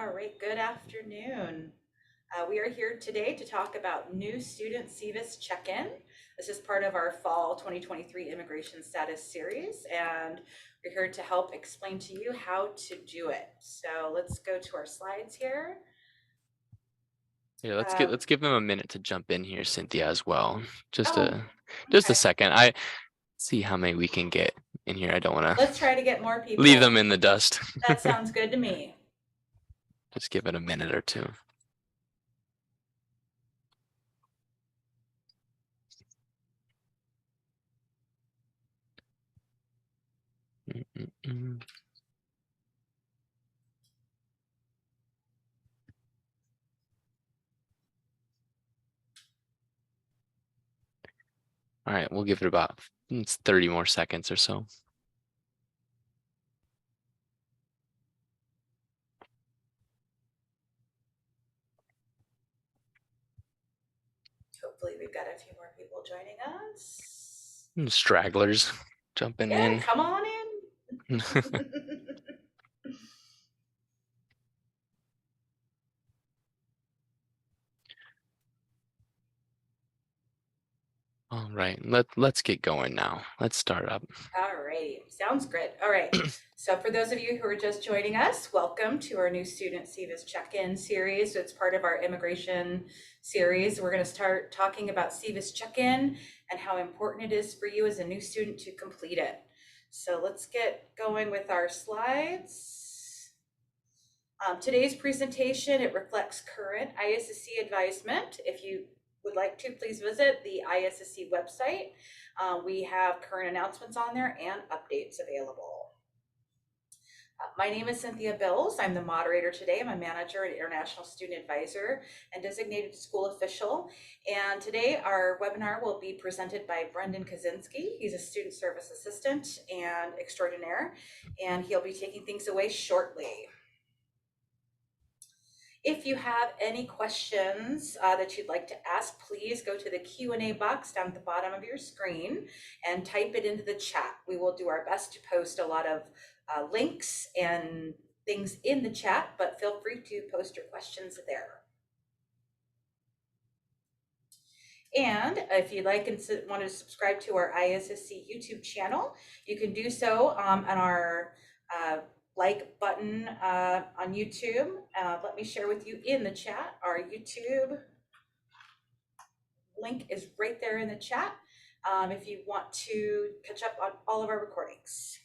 All right, good afternoon. We are here today to talk about new student SEVIS check-in. This is part of our fall 2023 immigration status series, and we're here to help explain to you how to do it. So let's go to our slides here. Yeah, let's give them a minute to jump in here, Cynthia, as well. Just Oh, a okay. second. I see how many we can get in here. I don't want Let's to try to get more leave them people. in the dust. That sounds good to me. Just give it a minute or two. All right, we'll give it about 30 more seconds or so. Hopefully we've got a few more people joining us. Stragglers jumping in. Come on in. All right, let's get going now. Let's start up. All right, sounds good. All right, so for those of you who are just joining us, welcome to our new student SEVIS check-in series. So it's part of our immigration series. We're going to start talking about SEVIS check-in and how important it is for you as a new student to complete it. So let's get going with our slides. Today's presentation, it reflects current ISSC advisement. If you would like to, please visit the ISSC website. We have current announcements on there and updates available. My name is Cynthia Bills. I'm the moderator today. I'm a manager and international student advisor and designated school official. And today our webinar will be presented by Brendan Kaczynski. He's a student service assistant and extraordinaire, and he'll be taking things away shortly. If you have any questions that you'd like to ask, please go to the Q&A box down at the bottom of your screen and type it into the chat. We will do our best to post a lot of links and things in the chat, but feel free to post your questions there. And if you'd like and want to subscribe to our ISSC YouTube channel, you can do so on our like button on YouTube. Let me share with you in the chat. Our YouTube link is right there in the chat if you want to catch up on all of our recordings.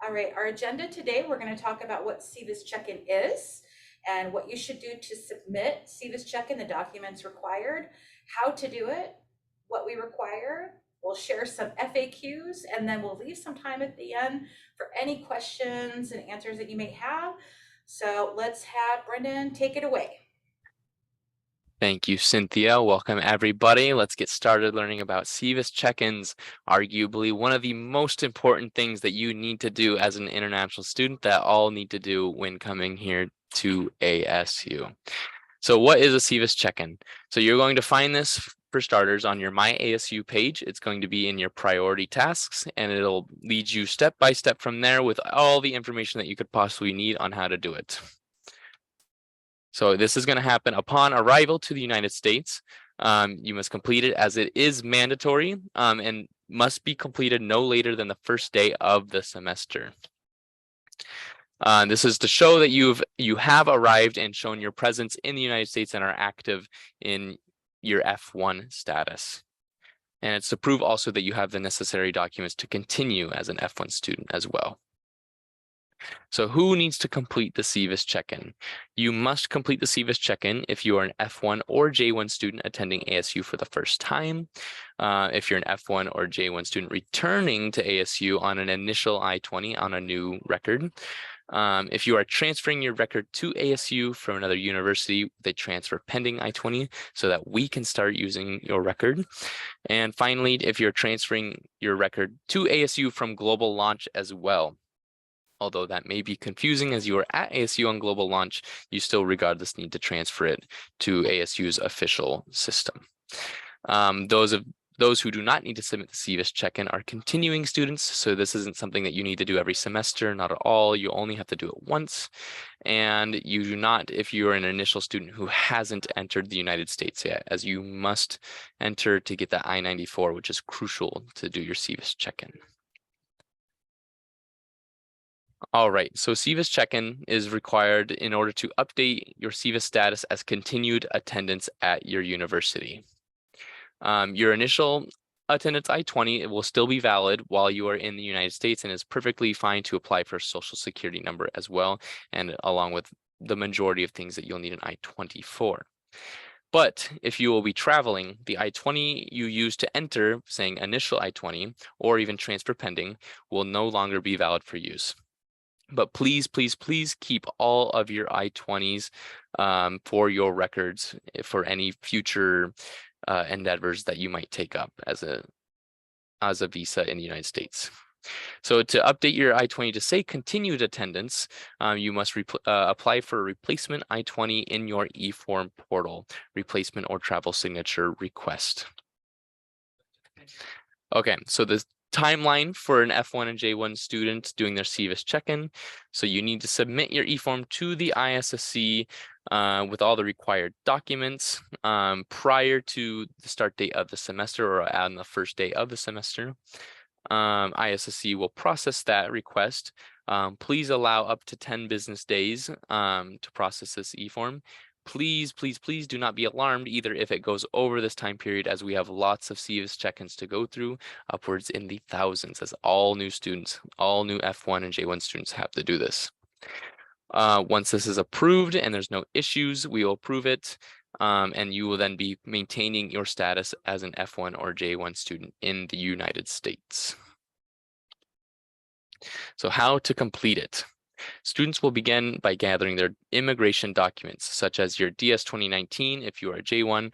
All right, our agenda today, we're going to talk about what SEVIS Check-In is and what you should do to submit SEVIS Check-In, the documents required, how to do it, what we require. We'll share some FAQs, and then we'll leave some time at the end for any questions and answers that you may have. So let's have Brendan take it away. Thank you, Cynthia. Welcome, everybody. Let's get started learning about SEVIS check-ins, arguably one of the most important things that you need to do as an international student that all need to do when coming here to ASU. So what is a SEVIS check-in? So you're going to find this, for starters, on your My ASU page. It's going to be in your priority tasks, and it'll lead you step by step from there with all the information that you could possibly need on how to do it. So this is going to happen upon arrival to the United States. You must complete it as it is mandatory and must be completed no later than the first day of the semester. This is to show that you have arrived and shown your presence in the United States and are active in your F1 status. And it's to prove also that you have the necessary documents to continue as an F1 student as well. So who needs to complete the SEVIS check-in? You must complete the SEVIS check-in if you are an F1 or J1 student attending ASU for the first time. If you're an F1 or J1 student returning to ASU on an initial I-20 on a new record. If you are transferring your record to ASU from another university, they transfer pending I-20 so that we can start using your record. And finally, if you're transferring your record to ASU from Global Launch as well. Although that may be confusing as you are at ASU on Global Launch, you still regardless need to transfer it to ASU's official system. Those of Those who do not need to submit the SEVIS check-in are continuing students, so this isn't something that you need to do every semester, not at all. You only have to do it once, and you do not if you are an initial student who hasn't entered the United States yet, as you must enter to get the I-94, which is crucial to do your SEVIS check-in. All right, so SEVIS check-in is required in order to update your SEVIS status as continued attendance at your university. Your initial attendance I-20, it will still be valid while you are in the United States, and is perfectly fine to apply for a social security number as well, and along with the majority of things that you'll need an I-24. But if you will be traveling, the I-20 you use to enter, saying initial I-20 or even transfer pending, will no longer be valid for use. But please, please, please keep all of your I-20s for your records for any future endeavors that you might take up as a visa in the United States. So to update your I-20 to say continued attendance, you must apply for a replacement I-20 in your eForm portal, replacement or travel signature request. Okay, so the timeline for an F1 and J1 student doing their SEVIS check-in. So you need to submit your eForm to the ISSC with all the required documents prior to the start date of the semester or on the first day of the semester. ISSC will process that request. Please allow up to 10 business days to process this eForm. Please, please, please do not be alarmed either if it goes over this time period, as we have lots of SEVIS check-ins to go through, upwards in the thousands, as all new students, all new F1 and J1 students have to do this. Once this is approved and there's no issues, we will approve it, and you will then be maintaining your status as an F1 or J1 student in the United States. So how to complete it? Students will begin by gathering their immigration documents, such as your DS 2019 if you are J1,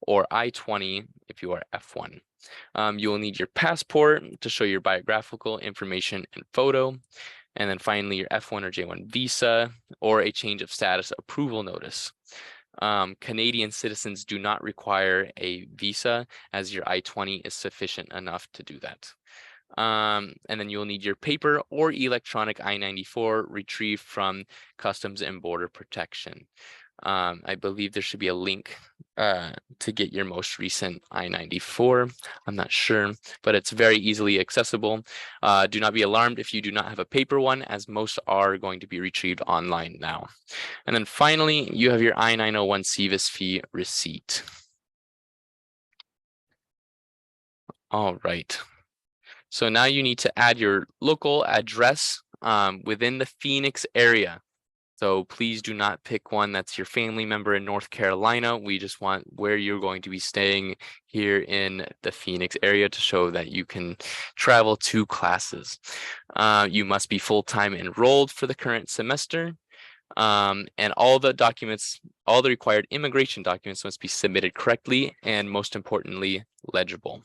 or I-20 if you are F1. You will need your passport to show your biographical information and photo. And then finally, your F1 or J1 visa or a change of status approval notice. Canadian citizens do not require a visa, as your I-20 is sufficient enough to do that. And then you'll need your paper or electronic I-94 retrieved from Customs and Border Protection. I believe there should be a link to get your most recent I-94. I'm not sure, but it's very easily accessible. Do not be alarmed if you do not have a paper one, as most are going to be retrieved online now. And then finally, you have your I-901 SEVIS fee receipt. All right. So now you need to add your local address within the Phoenix area. So please do not pick one that's your family member in North Carolina. We just want where you're going to be staying here in the Phoenix area to show that you can travel to classes. You must be full-time enrolled for the current semester. And all the documents, all the required immigration documents must be submitted correctly and, most importantly, legible.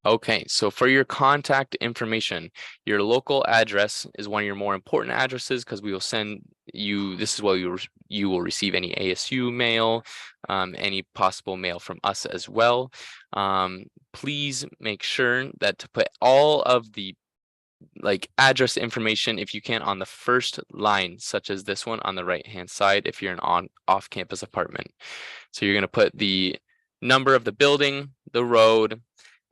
Okay, so for your contact information, your local address is one of your more important addresses, because we will send you, this is where you will receive any ASU mail, any possible mail from us as well. Please make sure that to put all of the address information, if you can, on the first line, such as this one on the right hand side if you're an off-campus apartment. So you're going to put the number of the building, the road,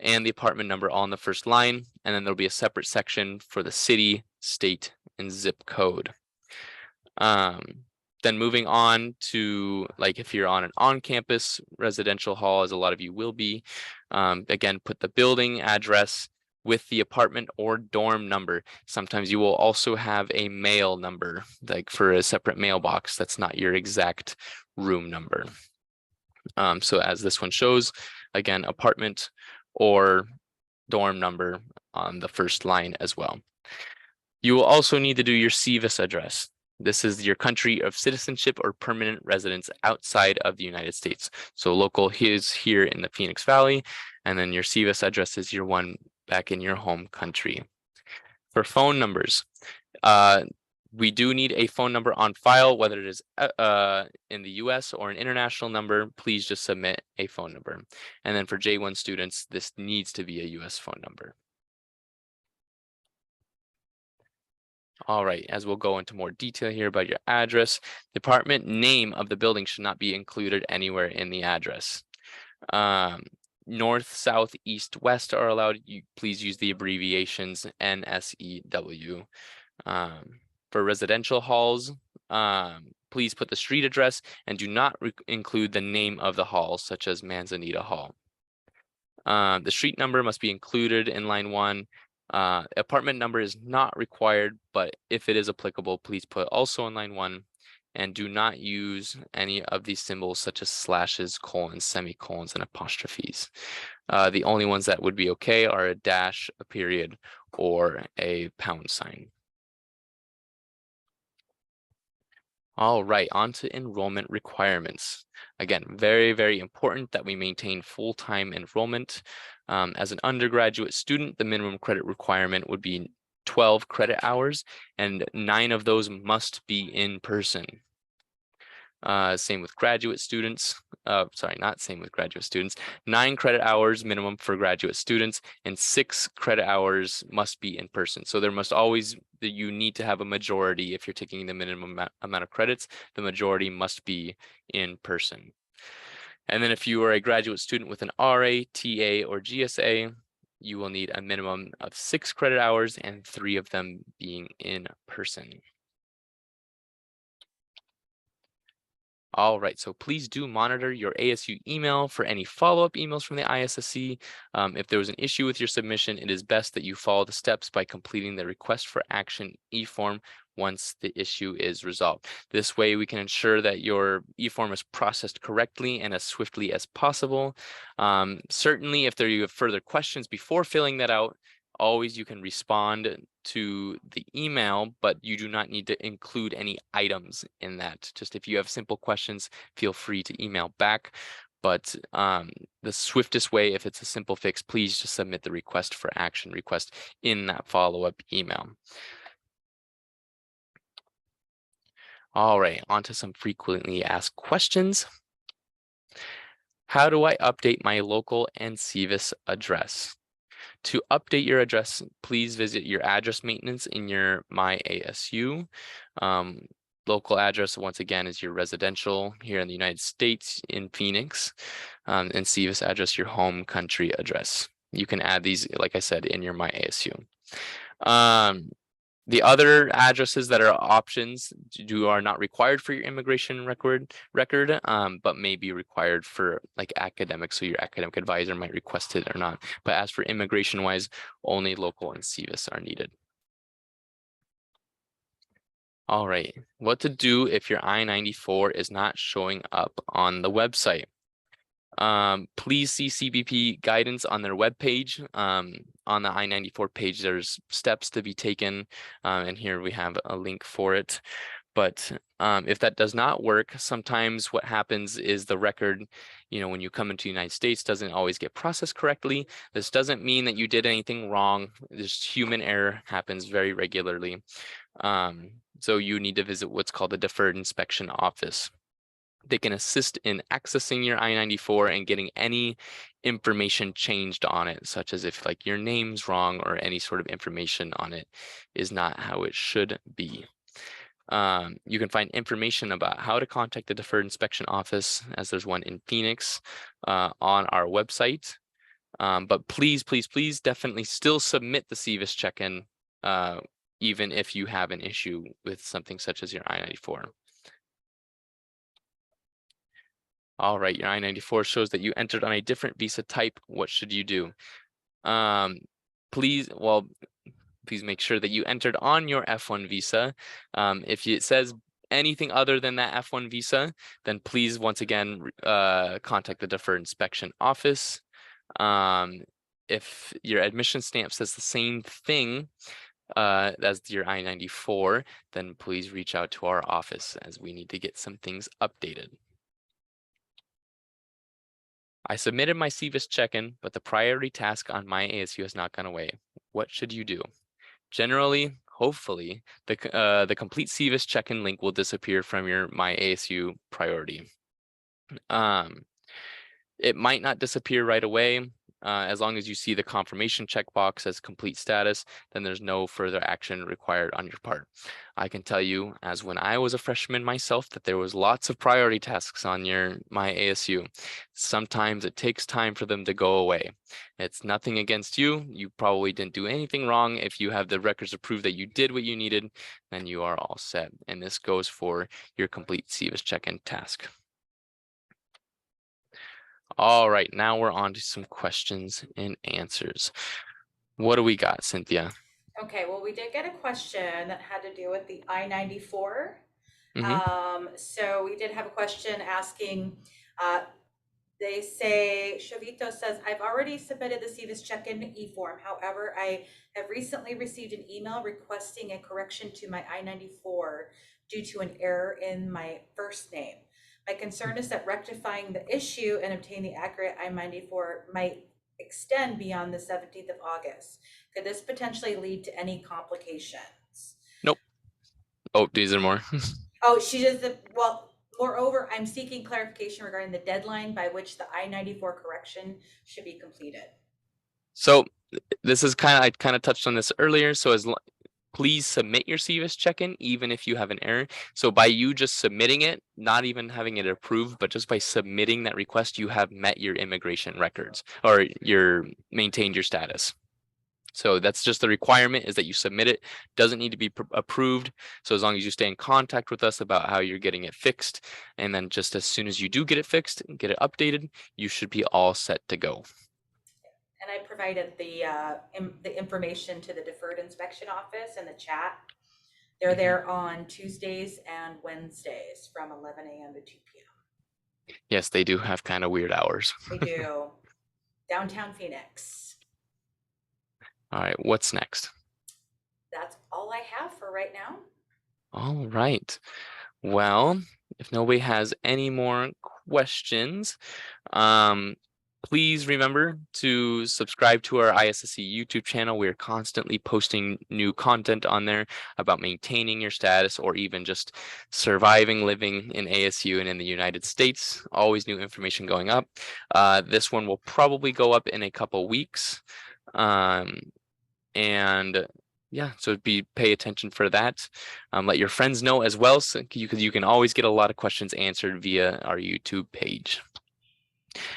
and the apartment number all on the first line, and then there'll be a separate section for the city, state, and zip code. Then moving on to, if you're on an on-campus residential hall, as a lot of you will be, again, put the building address with the apartment or dorm number. Sometimes you will also have a mail number, for a separate mailbox that's not your exact room number. So as this one shows, again, apartment or dorm number on the first line as well. You will also need to do your SEVIS address. This is your country of citizenship or permanent residence outside of the United States. So local is here in the Phoenix Valley, and then your SEVIS address is your one back in your home country. For phone numbers, We do need a phone number on file, whether it is in the US or an international number. Please just submit a phone number. And then for J1 students, this needs to be a US phone number. All right, as we'll go into more detail here about your address, department name of the building should not be included anywhere in the address. North, south, east, west are allowed. Please use the abbreviations NSEW. For residential halls, please put the street address and do not include the name of the hall, such as Manzanita Hall. The street number must be included in line 1. Apartment number is not required, but if it is applicable, please put also in line 1. And do not use any of these symbols such as slashes, colons, semicolons, and apostrophes. The only ones that would be okay are a dash, a period, or a pound sign. All right, on to enrollment requirements. Again, very, very important that we maintain full-time enrollment. As an undergraduate student, the minimum credit requirement would be 12 credit hours, and 9 of those must be in person. Same with graduate students. Sorry, not same with graduate students. 9 credit hours minimum for graduate students, and 6 credit hours must be in person. So there must always, you need to have a majority if you're taking the minimum amount of credits. The majority must be in person. And then if you are a graduate student with an RA, TA, or GSA, you will need a minimum of 6 credit hours and 3 of them being in person. All right, so please do monitor your ASU email for any follow-up emails from the ISSC. If there was an issue with your submission, it is best that you follow the steps by completing the request for action e-form once the issue is resolved. This way we can ensure that your e-form is processed correctly and as swiftly as possible. Certainly, if you have further questions before filling that out, always you can respond to the email, but you do not need to include any items in that. Just if you have simple questions, feel free to email back. But the swiftest way, if it's a simple fix, please just submit the request for action request in that follow-up email. All right, on to some frequently asked questions. How do I update my local and SEVIS address? To update your address, please visit your address maintenance in your My ASU. Local address, once again, is your residential here in the United States in Phoenix, and SEVIS address, your home country address. You can add these, like I said, in your My ASU. The other addresses that are options are not required for your immigration record, but may be required for like academics. So your academic advisor might request it or not. But as for immigration wise, only local and SEVIS are needed. All right, what to do if your I-94 is not showing up on the website? Please see CBP guidance on their webpage. On the I-94 page, there's steps to be taken, and here we have a link for it. But if that does not work, sometimes what happens is the record, when you come into the United States, doesn't always get processed correctly. This doesn't mean that you did anything wrong. This human error happens very regularly. So you need to visit what's called the Deferred Inspection Office. They can assist in accessing your I-94 and getting any information changed on it, such as if like your name's wrong or any sort of information on it is not how it should be. You can find information about how to contact the Deferred Inspection Office, as there's one in Phoenix, on our website. But please, please, please definitely still submit the SEVIS check-in, even if you have an issue with something such as your I-94. All right, your I-94 shows that you entered on a different visa type. What should you do? Please make sure that you entered on your F1 visa. If it says anything other than that F1 visa, then please, once again, contact the Deferred Inspection Office. If your admission stamp says the same thing as your I-94, then please reach out to our office as we need to get some things updated. I submitted my SEVIS check-in, but the priority task on My ASU has not gone away. What should you do? Generally, hopefully, the complete SEVIS check-in link will disappear from your My ASU priority. It might not disappear right away. As long as you see the confirmation checkbox as complete status, then there's no further action required on your part. I can tell you, as when I was a freshman myself, that there was lots of priority tasks on your My ASU. Sometimes it takes time for them to go away. It's nothing against you. You probably didn't do anything wrong. If you have the records to prove that you did what you needed, then you are all set. And this goes for your complete SEVIS check-in task. All right, now we're on to some questions and answers. What do we got, Cynthia? Okay, well, we did get a question that had to do with the I-94. So we did have a question asking, they say, Shavito says, I've already submitted the SEVIS check-in e-form. However, I have recently received an email requesting a correction to my I-94 due to an error in my first name. My concern is that rectifying the issue and obtain the accurate I-94 might extend beyond the 17th of August. Could this potentially lead to any complications? Nope. Oh, these are more. Oh, she does well, moreover, I'm seeking clarification regarding the deadline by which the I-94 correction should be completed. So this is I kind of touched on this earlier. So please submit your SEVIS check-in, even if you have an error. So by you just submitting it, not even having it approved, but just by submitting that request, you have met your immigration records or maintained your status. So that's just the requirement, is that you submit it. Doesn't need to be approved. So as long as you stay in contact with us about how you're getting it fixed, and then just as soon as you do get it fixed and get it updated, you should be all set to go. And I provided the information to the Deferred Inspection Office in the chat. They're there on Tuesdays and Wednesdays from 11 a.m. to 2 p.m. Yes, they do have kind of weird hours. They do. Downtown Phoenix. All right, what's next? That's all I have for right now. All right. Well, if nobody has any more questions, please remember to subscribe to our ISSC YouTube channel. We're constantly posting new content on there about maintaining your status or even just surviving living in ASU and in the United States. Always new information going up. This one will probably go up in a couple weeks. And yeah, so pay attention for that. Let your friends know as well, so you can always get a lot of questions answered via our YouTube page.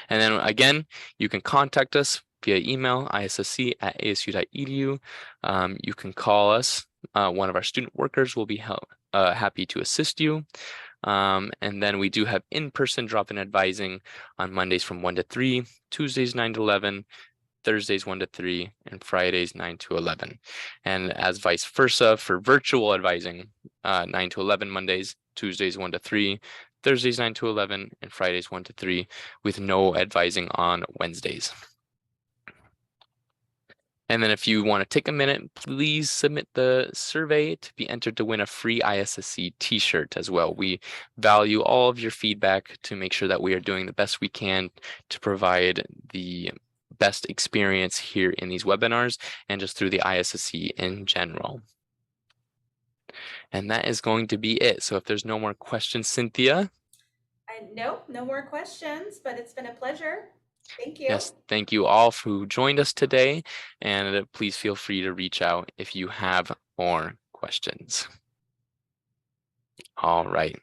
And then again, you can contact us via email, issc@asu.edu. You can call us. One of our student workers will be happy to assist you. And then we do have in-person drop-in advising on Mondays from 1 to 3, Tuesdays 9 to 11, Thursdays 1 to 3, and Fridays 9 to 11. And as vice versa for virtual advising, 9 to 11 Mondays, Tuesdays 1 to 3, Thursdays 9 to 11, and Fridays 1 to 3, with no advising on Wednesdays. And then if you want to take a minute, please submit the survey to be entered to win a free ISSC t-shirt as well. We value all of your feedback to make sure that we are doing the best we can to provide the best experience here in these webinars and just through the ISSC in general. And that is going to be it. So if there's no more questions, Cynthia. No more questions, but it's been a pleasure. Thank you. Yes, thank you all who joined us today, and please feel free to reach out if you have more questions. All right.